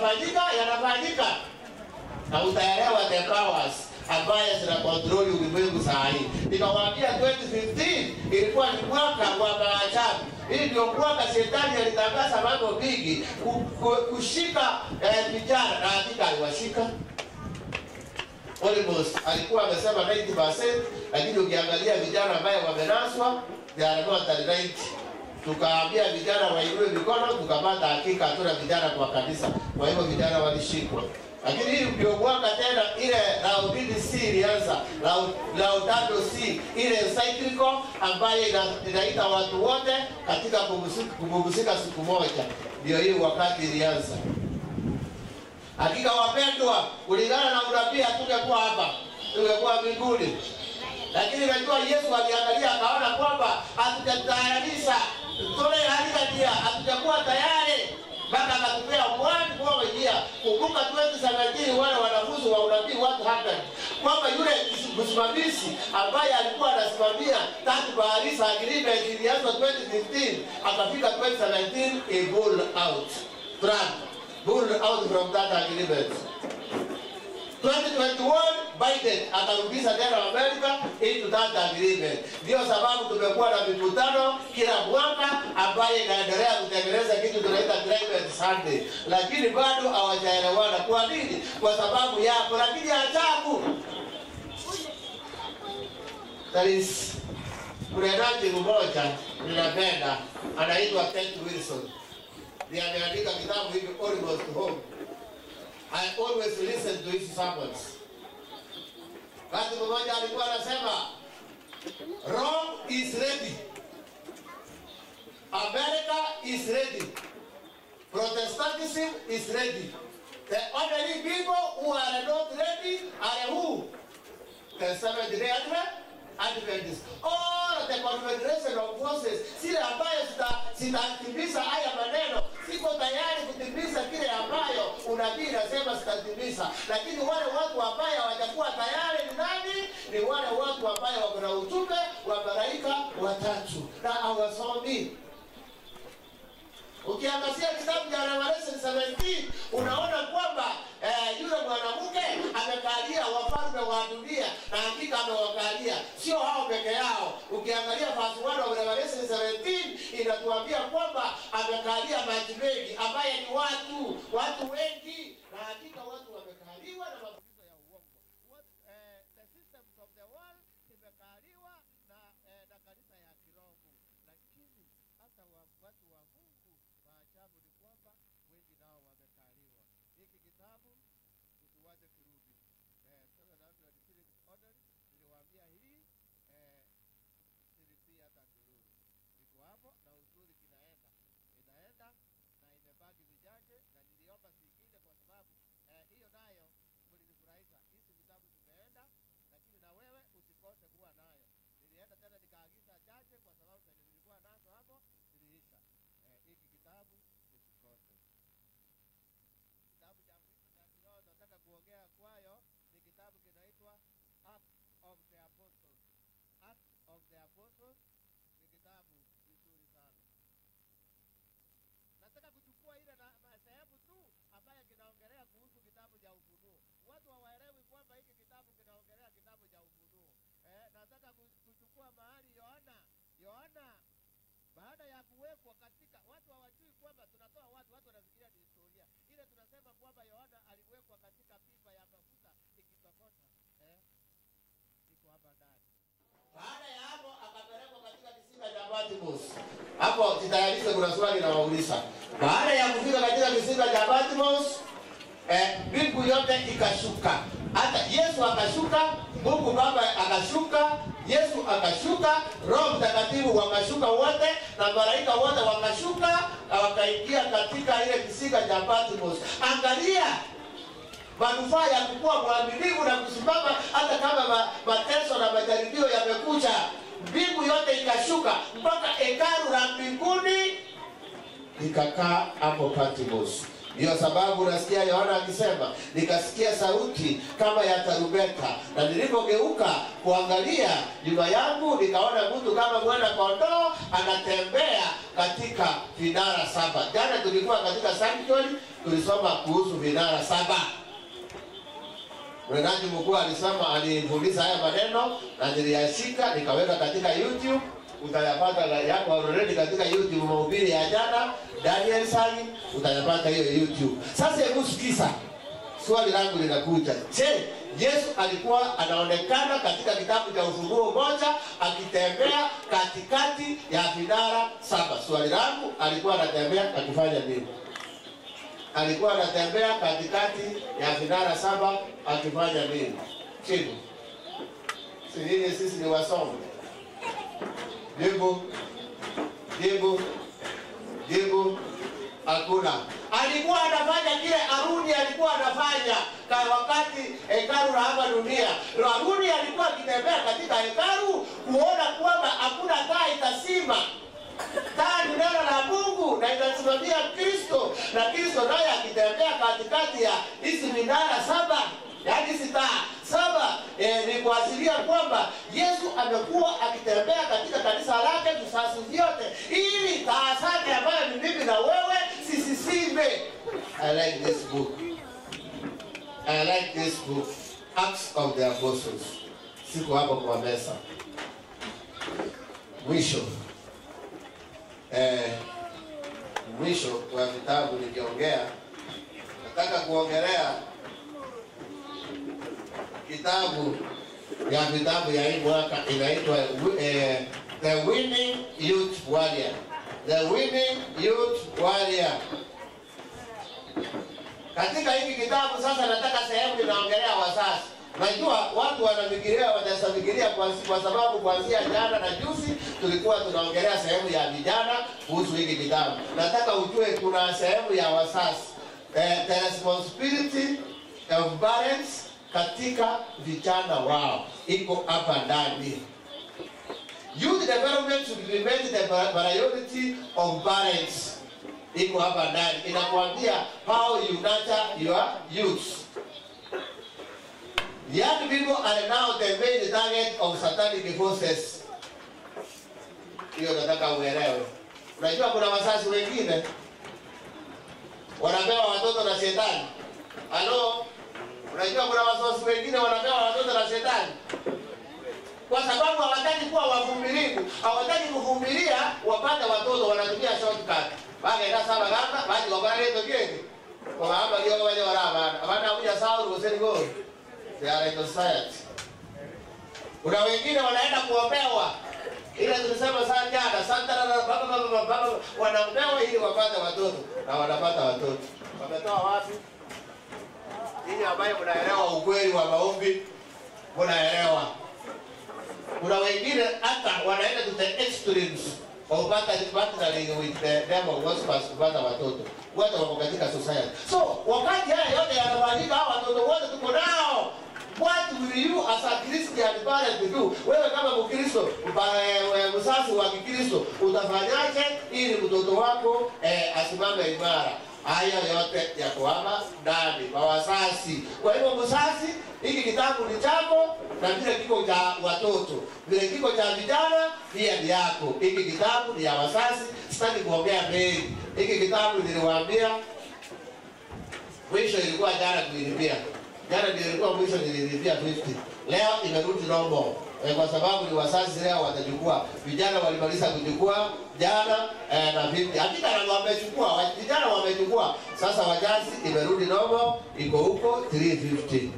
yanafanyika. Na utaelewa the powers ambaye zina control ulimwengu saa hii. Nikawaambia 2015 ilikuwa ni mwaka wa ajabu. Hii ndio mwaka shetani alitangaza mambo mingi kushika vijana, na hakika aliwashika. Almost alikuwa amesema 90%, lakini ukiangalia vijana ambao wamenaswa they are not at 90. Tukaambia vijana wainue mikono, tukapata hakika hatuna vijana kwa kanisa. Kwa hivyo vijana walishikwa. Lakini hii ndio mwaka tena ile Laodicea C ilianza, Laudato C, ile encyclical ambayo inaita watu wote katika kupumzika siku moja. Ndio hii wakati ilianza. Hakika wapendwa, kulingana na unabii tungekuwa hapa, tungekuwa mbinguni. Lakini najua Yesu aliangalia akaona kwamba hatujatayarisha, tole halika dia, hatujakuwa tayari. Mpaka akatupea mwani kwa wajia. Kumbuka 2017 wale wanafunzi wa unabii watu hapa, kwamba yule msimamizi ambaye alikuwa anasimamia tatu Paris agreement ilianza 2015, akafika 2017 a bull out. Bull out from that agreement. 2021 Biden akarudisha tena Amerika into that agreement. Ndio sababu tumekuwa na mikutano kila mwaka ambaye inaendelea kutengeneza kitu tunaita Climate Sunday. Lakini bado hawajaelewana. Kwa nini? Kwa sababu yako. Lakini ajabu, mredaji mmoja ninapenda, anaitwa Kent Wilson. Ndiye ameandika kitabu hivi Almost Home. I always listen to his sermons. Wakati mmoja alikuwa anasema Rome is ready, America is ready, Protestantism is ready. The only people who are not ready are who? The Seventh-day Adventists. All the confederation of forces, sile ambayo zitatimiza haya maneno, siko tayari kutimiza kile ambayo unabii unasema zitatimiza. Lakini wale watu ambao hawajakuwa tayari ni nani? Ni wale watu ambao wako na ujumbe wa malaika watatu na hawasomi. Ukiangazia kitabu cha Revelation 17 unaona kwamba yule mwanamke amekalia wafalme wa dunia, na hakika amewakalia. Sio hao peke yao. Ukiangalia verse 1 of Revelation 17 inatuambia kwamba amekalia maji mengi ambaye ni watu wengi, na hakika watu wamekaliwa na mafundisho ya uongo. The systems of the world imekaliwa na kanisa ya kiroho. Lakini hata watu wa Mungu, maajabu ni kwamba wengi nao wamekaliwa. Hiki kitabu tusiwache kurudi. Sasa naomba nipige order, niliwaambia hii silipia hata kiruru. Iko hapo na uzuri inaenda na imebaki vijaje, na niliomba zingine kwa sababu hiyo nayo mlinifurahisha. Hizi vitabu zimeenda, lakini na wewe usikose kuwa nayo. Nilienda tena nikaagiza chache kwa sababu nilikuwa nazo hapo ziliisha. Hiki kitabu usikose. Kitabu cha mwisho cha kiroho nataka kuongea kwayo ni kitabu kinaitwa Acts of the Apostles. Acts of the Apostles ni kitabu kizuri sana. Nataka kuchukua ile na sehemu tu ambayo kinaongelea kuhusu kitabu cha Ufunuo. Watu hawaelewi kwamba hiki kitabu kinaongelea kitabu cha Ufunuo. Nataka kuchukua mahali Yohana baada ya kuwekwa katika, watu hawajui kwamba tunatoa watu wanafikiria ni historia. Ile tunasema kwamba Yohana aliwekwa katika pipa ya mafuta ikitokota. Iko hapa ndani. Baada ya hapo akapelekwa katika kisima cha Patmos. Hapo titayarisha kuna swali na wauliza. Baada ya kufika katika kisima cha Patmos, mbingu yote ikashuka. Hata Yesu akashuka, Mungu Baba akashuka, Yesu akashuka, Roho Mtakatifu wakashuka wote, na malaika wote wakashuka na wakaingia katika ile kisima cha Patmos. Angalia manufaa ya kuwa mwaminifu na kusimama hata kama mateso na majaribio yamekuja. Mbingu yote ikashuka mpaka hekalu la mbinguni likakaa hapo Patmos. Ndiyo sababu unasikia Yohana akisema, nikasikia sauti kama ya tarumbeta, na nilipogeuka kuangalia nyuma yangu, nikaona mtu kama mwana kondoo anatembea katika vinara 7. Jana tulikuwa katika sanctuary, tulisoma kuhusu vinara 7. Mwendaji mkuu alisema, alifundisha haya maneno na niliyashika nikaweka katika YouTube. Utayapata yako already katika YouTube, mahubiri ya jana Daniel Sagi, utayapata hiyo YouTube. Sasa hebu sikiza. Swali langu linakuja. Je, Yesu alikuwa anaonekana katika kitabu cha Ufunuo 1 akitembea katikati ya vinara 7? Swali langu, alikuwa anatembea akifanya nini? Alikuwa anatembea katikati ya vinara 7 akifanya nini? Chibu. Sisi ni wasomi. Jibu, hakuna. Alikuwa anafanya kile Haruni alikuwa anafanya wakati hekalu la hapa dunia. Haruni alikuwa akitembea katika hekalu kuona kwamba hakuna taa itasima. Taa ni neno la Mungu na inasimamia Kristo, na Kristo naye akitembea katikati ya hizi minara 7, yaani hizi taa 7, ni kuashiria kwamba Yesu amekuwa akitembea katika kanisa lake visasi vyote, ili taa zake ambayo ni mimi na wewe sisisime. I like this book. Acts of the Apostles. Siko hapo kwa mesa. Mwisho kwa vitabu nikiongea, nataka kuongelea vitabu ya hii mwaka inaitwa The Winning Youth Warrior. The Winning Youth Warrior. Katika hiki kitabu sasa nataka sehemu inaongelea wazazi. Najua watu watafikiria kwa sababu kuanzia jana na juzi tulikuwa tunaongelea sehemu ya vijana kuhusu hiki kitabu. Nataka ujue kuna sehemu ya wazazi. The responsibility of parents katika vijana wao iko hapa ndani. Youth development should be made the priority of parents. Iko hapa ndani. Inakuambia how you nurture your youth. Young people are now the main target of satanic forces. Hiyo nataka uelewe. Unajua kuna wazazi wengine wanapewa watoto na shetani. Halo? Unajua kuna wazazi wengine wanapewa watoto na shetani. Kwa sababu hawataki kuwa wavumilivu, hawataki kuvumilia wapate watoto, wanatumia shortcut. Baada ya saba gamba, baada ya kubana leto genge. Kwa hapa leo wale waraba, baada ya sauru usenigo. They are in society. Kuna wengine wanaenda kuopewa. Ile tulisema sana jana, santara baba wanaopewa ili wapate watoto na wanapata watoto. Wametoa wapi? Hii ambayo mnaelewa ukweli wa maombi, mnaelewa. Kuna wengine hata wanaenda to the extremes of partnering with the devil worshippers kupata watoto. Wote wako katika society. So, wakati haya yote yanafanyika, hawa watoto wote tuko nao. What will you as a Christian parent do? Wewe kama Mkristo, mzazi wa Kikristo, utafanyaje ili mtoto wako asimame imara? Haya yote yako hapa ndani kwa wazazi. Kwa hivyo mzazi, hiki kitabu ni chako na vile kiko cha watoto. Vile kiko cha vijana pia ni yako. Hiki kitabu ni ya wazazi. Sitaki kuongea mengi. Hiki kitabu niliwaambia mwisho ilikuwa jana kuilipia. Jana nilikuwa mwisho nililipia 50. Leo imerudi normal. Kwa sababu ni wazazi leo watachukua. Vijana walimaliza kuchukua jana na 50. Hakika na wamechukua, vijana wamechukua. Sasa wazazi imerudi normal, iko huko 350.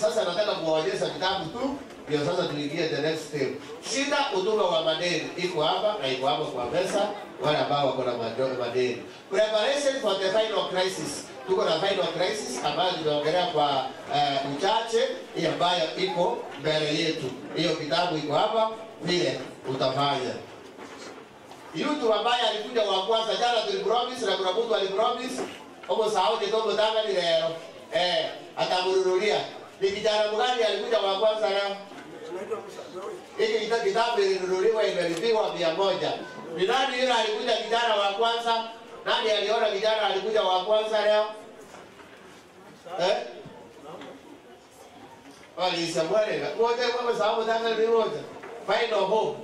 Sasa nataka kuwaonyesha kitabu tu, ndio sasa tuingie the next step. Shida huduma wa madeni iko hapa na iko hapa kwa meza, wale ambao wako na madeni. Preparation for the final crisis. Tuko na final crisis ambayo tunaongelea kwa uchache, hii ambayo iko mbele yetu. Hiyo kitabu iko hapa, vile utafanya. Yutu ambaye alikuja wa kwanza jana tulipromise na kuna mtu alipromise omo saudi tobo tanga ni leo. Atamururulia. Ni kijana mgani alikuja wa kwanza leo? Hiki kitabu ilinunuliwa imelipiwa 100. Ni nani yule alikuja kijana wa kwanza? Nani aliona kijana alikuja wa kwanza leo? Walisamwele wote kwa sababu tanga ni wote. Find a home.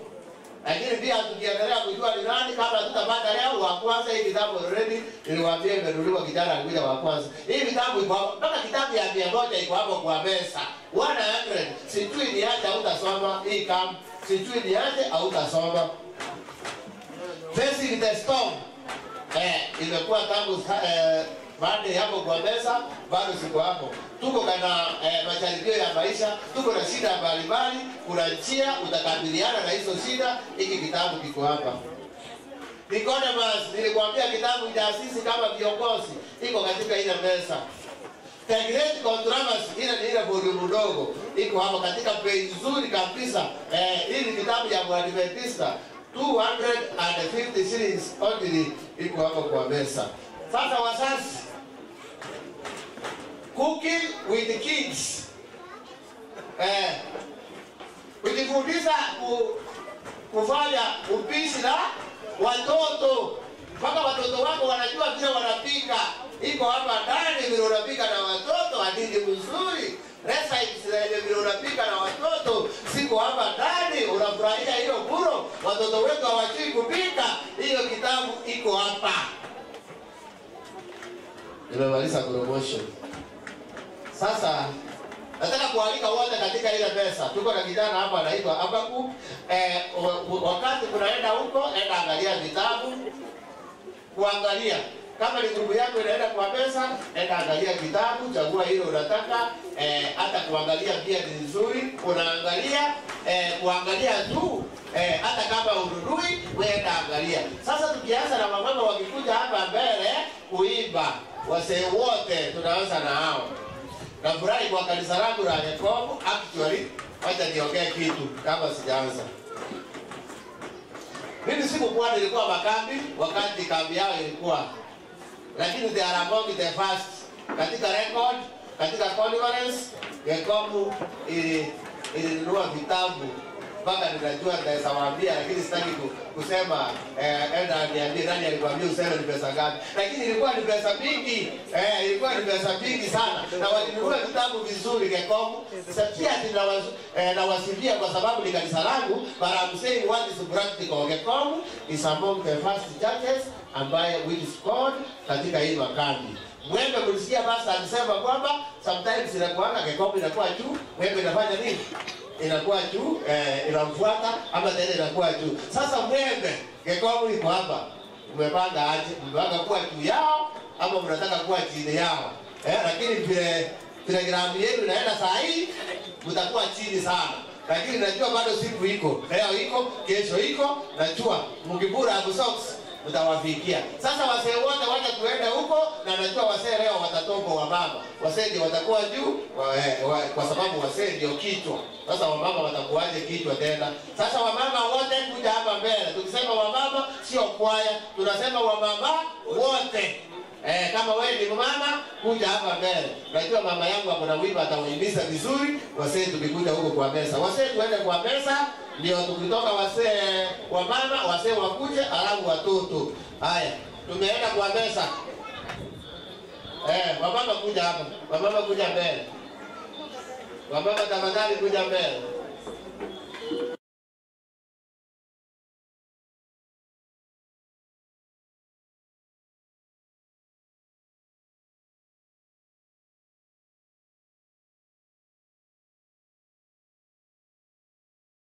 Lakini pia tukiendelea kujua ni nani kama tutapata leo wa kwanza. Hii kitabu already niliwaambia imenunuliwa, kijana alikuja wa kwanza. Hii kitabu iko hapo. Kama kitabu ya 100 iko hapo kwa mesa. 100 sijui ni aje au utasoma hii kama sijui ni aje au utasoma. Facing the storm. Imekuwa tangu baada ya hapo kwa mesa bado siko hapo. Tuko kana majaribio ya maisha, tuko na shida mbalimbali, kuna njia utakabiliana na hizo shida. Hiki kitabu kiko hapa. Nicodemus, nilikwambia kitabu cha sisi kama viongozi iko katika ile mesa. The Great Controversy ile volume ndogo iko hapo katika page nzuri kabisa. Hili kitabu ya Mwadventista 250 shillings only iko hapo kwa mesa. Sasa wazazi, cooking with the kids. Kujifundisha kufanya upishi na watoto. Mpaka watoto wako wanajua vile wanapika. Iko hapa ndani vile unapika na watoto, hadithi nzuri. Recipes vile unapika na watoto siko hapa ndani, unafurahia hiyo buro. Watoto wetu hawajui kupika. Hiyo kitabu iko hapa. Nimemaliza promotion. Sasa nataka kualika wote katika ile mesa. Tuko na kijana hapa anaitwa Abaku. Wakati kunaenda huko, enda angalia vitabu. Kuangalia kama ni grupu yako inaenda kwa mesa, enda angalia kitabu, chagua hilo unataka. Hata kuangalia pia ni nzuri. Unaangalia kuangalia tu. Hata kama ununui, wewe enda angalia. Sasa tukianza na mama wakikuja hapa mbele kuimba, wase wote tunaanza na hao. Nafurahi kwa kanisa langu la Yakobo. Actually, wacha niongee kitu kama sijaanza. Mimi sikuwa nilikuwa makambi wakati kambi yao ilikuwa. Lakini they are among the first katika record, katika conference, Yakobo ilinunua vitabu. Mpaka ninajua nitawaambia, lakini sitaki kusema enda niambie nani alikwambia useme ni pesa ngapi. Lakini ilikuwa ni pesa mingi. Ilikuwa ni pesa mingi sana. Na walinunua vitabu vizuri Yakobo. Pia nawasilia kwa sababu ni kanisa langu, but I'm saying what is practical. Yakobo is among the first churches ambaye we scored katika hii makambi. Mwembe kulisikia basi alisema kwamba sometimes inakuwa Yakobo inakuwa juu, mwembe inafanya nini? Inakuwa juu, inamfuata ama tena inakuwa juu. Sasa mwembe Yakobo iko hapa. Umepanga aje? Umepanga kuwa juu yao ama mnataka kuwa chini yao? Lakini vile programu yetu inaenda saa hii mtakuwa chini sana. Lakini najua bado siku iko. Leo iko, kesho iko, najua mkibura hapo socks utawafikia. Sasa wasee wote wacha tuende huko, na najua wasee leo watatoka wa mama. Wasee ndio watakuwa juu kwa sababu wasee ndio kichwa. Sasa wamama watakuaje kichwa tena? Sasa wamama wote kuja hapa mbele. Tukisema wamama sio kwaya, tunasema wamama wote. Kama wewe ni mama kuja hapa mbele. Najua mama yangu hapo na wimbo atawaimbisha vizuri. Wasee tukikuja huko kwa mesa. Wasee tuende kwa mesa. Ndio tukitoka wasee wa mama, wasee wakuje, alafu watoto. Haya, tumeenda kwa mesa. Wamama kuja hapa. Wamama kuja mbele. Wamama tafadhali kuja mbele.